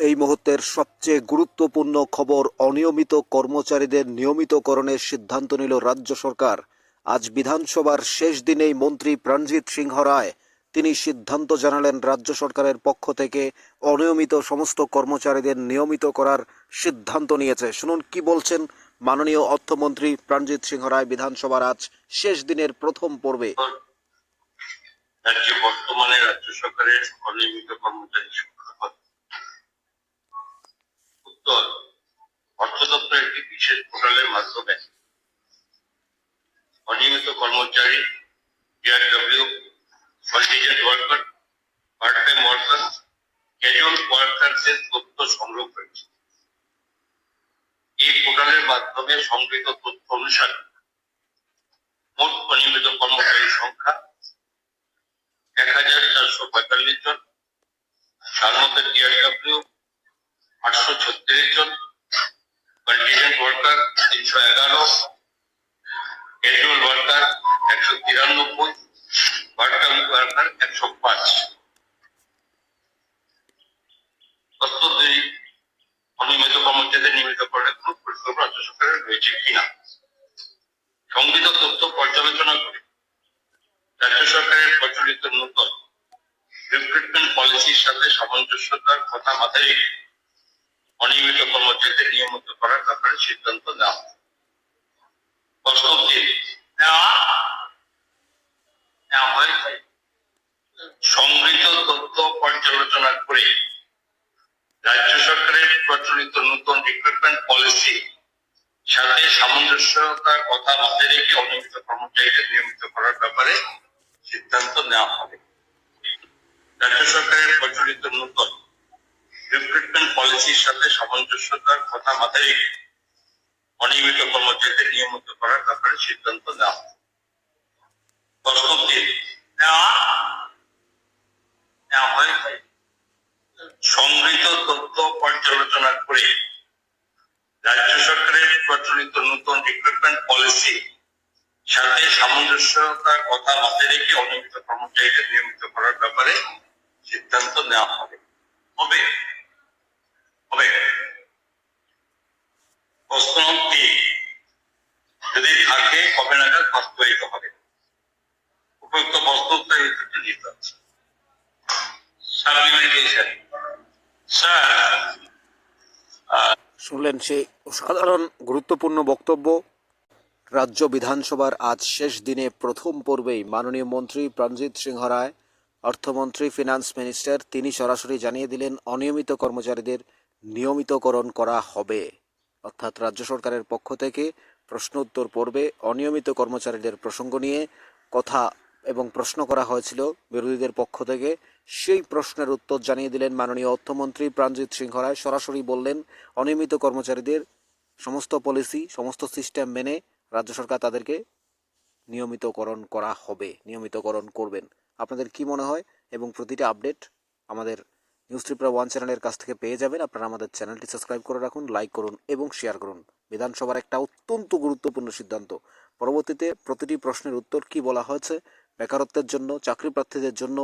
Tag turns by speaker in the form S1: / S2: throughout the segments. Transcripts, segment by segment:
S1: এই মুহূর্তের সবচেয়ে গুরুত্বপূর্ণ খবর, অনিয়মিত কর্মচারীদের নিয়মিতকরণের সিদ্ধান্ত নিল রাজ্য সরকার। আজ বিধানসভার শেষ দিনেই মন্ত্রী প্রণজিৎ সিংহ রায় তিনি সিদ্ধান্ত জানালেন রাজ্য সরকারের পক্ষ থেকে অনিয়মিত সমস্ত কর্মচারীদের নিয়মিত করার সিদ্ধান্ত নিয়েছে। শুনুন কি বলছেন মাননীয় অর্থমন্ত্রী প্রণজিৎ সিংহ রায় বিধানসভার আজ শেষ দিনের প্রথম পর্বে।
S2: বর্তমানে রাজ্য সরকারের অনিয়মিত কর্মচারী সংখ্যা উত্তর অর্থ দপ্তর একটি বিশেষ পোর্টালের মাধ্যমে অনিয়মিত কর্মচারী, DRW, contingent worker, part time worker, casual ওয়ার্কারদের তথ্য সংগ্রহ করেছে। এই পোর্টালের মাধ্যমে সংগৃহীত তথ্য অনুসারে মোট অনিয়মিত কর্মচারীর সংখ্যা ১,৪৪৫ জন, তার মধ্যে ডিআরডব্লিউ ৮৩৬ জন, contingent worker ৩১১, casual worker ১৯৩, part time worker ১০৫। প্রস্তুতি অনিয়মিত কর্মচারীদের নিয়মিতকরণের কোন পরিকল্পনা রাজ্য সরকারের রয়েছে কিনা সংগৃহীত তথ্য পর্যালোচনা করে রাজ্য সরকারের প্রচলিত নতুন রিক্রুটমেন্ট পলিসির সাথে সামঞ্জস্যতার কথা মাথায় রেখে অনিয়মিত কর্মচারীদের নিয়মিত করার ব্যাপারে সিদ্ধান্ত নেওয়া হয়। সংগৃহীত তথ্য পর্যালোচনা করে রাজ্য সরকারের প্রচলিত নতুন রিক্রুটমেন্ট পলিসি সাথে সামঞ্জস্যতার কথা মাথায় রেখে অনিয়মিত কর্মচারীদের নিয়মিত করার ব্যাপারে সিদ্ধান্ত নেওয়া হবে। রাজ্য সরকারের প্রচলিত নতুন রিক্রুটমেন্ট পলিসির সাথে সামঞ্জস্যতার কথা মাথায় রেখে অনিয়মিত কর্মচারীদের নিয়মিত করার ব্যাপারে সিদ্ধান্ত নেওয়া হবে। সংগৃহীত তথ্য পর্যালোচনা করে রাজ্য সরকারের প্রচলিত নতুন রিক্রুটমেন্ট পলিসি সাথে সামঞ্জস্যতার কথা মাথায় রেখে অনিয়মিত কর্মচারীদের নিয়মিত করার ব্যাপারে সিদ্ধান্ত নেওয়া হবে। প্রশ্নটি যদি থাকে কবে নাগাদ বাস্তবায়িত হবে? উপযুক্ত বস্তুতে নিতে হচ্ছে।
S1: শুনলেন সেই অসাধারণ গুরুত্বপূর্ণ বক্তব্য। রাজ্য বিধানসভার আজ শেষ দিনে প্রথম পর্বেই মাননীয় মন্ত্রী প্রণজিৎ সিংহ রায়, অর্থমন্ত্রী, ফিনান্স মিনিস্টার, তিনি সরাসরি জানিয়ে দিলেন অনিয়মিত কর্মচারীদের নিয়মিতকরণ করা হবে। অর্থাৎ রাজ্য সরকারের পক্ষ থেকে প্রশ্ন উত্তর পর্বে অনিয়মিত কর্মচারীদের প্রসঙ্গ নিয়ে কথা এবং প্রশ্ন করা হয়েছিল বিরোধীদের পক্ষ থেকে। সেই প্রশ্নের উত্তর জানিয়ে দিলেন মাননীয় অর্থমন্ত্রী প্রণজিৎ সিংহ রায়। সরাসরি বললেন অনিয়মিত কর্মচারীদের সমস্ত পলিসি, সমস্ত সিস্টেম মেনে রাজ্য সরকার তাদেরকে নিয়মিতকরণ করা হবে, নিয়মিতকরণ করবেন। আপনাদের কি মনে হয়? এবং প্রতিটা আপডেট আমাদের নিউজ ত্রিপুরা 1 চ্যানেলের কাছ থেকে পেয়ে যাবেন। আপনারা আমাদের চ্যানেলটি সাবস্ক্রাইব করে রাখুন, লাইক করুন এবং শেয়ার করুন। বিধানসভার একটা অত্যন্ত গুরুত্বপূর্ণ সিদ্ধান্ত। পরবর্তীতে প্রতিটি প্রশ্নের উত্তর কি বলা হয়েছে বেকারত্বের জন্য, চাকরি প্রার্থীদের জন্য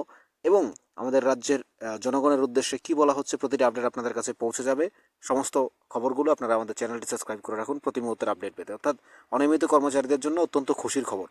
S1: এবং আমাদের রাজ্যের জনগণের উদ্দেশ্যে কি বলা হচ্ছে, প্রতিটি আপডেট আপনাদের কাছে পৌঁছে যাবে। সমস্ত খবরগুলো আপনারা আমাদের চ্যানেলটি সাবস্ক্রাইব করে রাখুন প্রতি মুহূর্তের আপডেট পেতে। অর্থাৎ অনিয়মিত কর্মচারীদের জন্য অত্যন্ত খুশির খবর।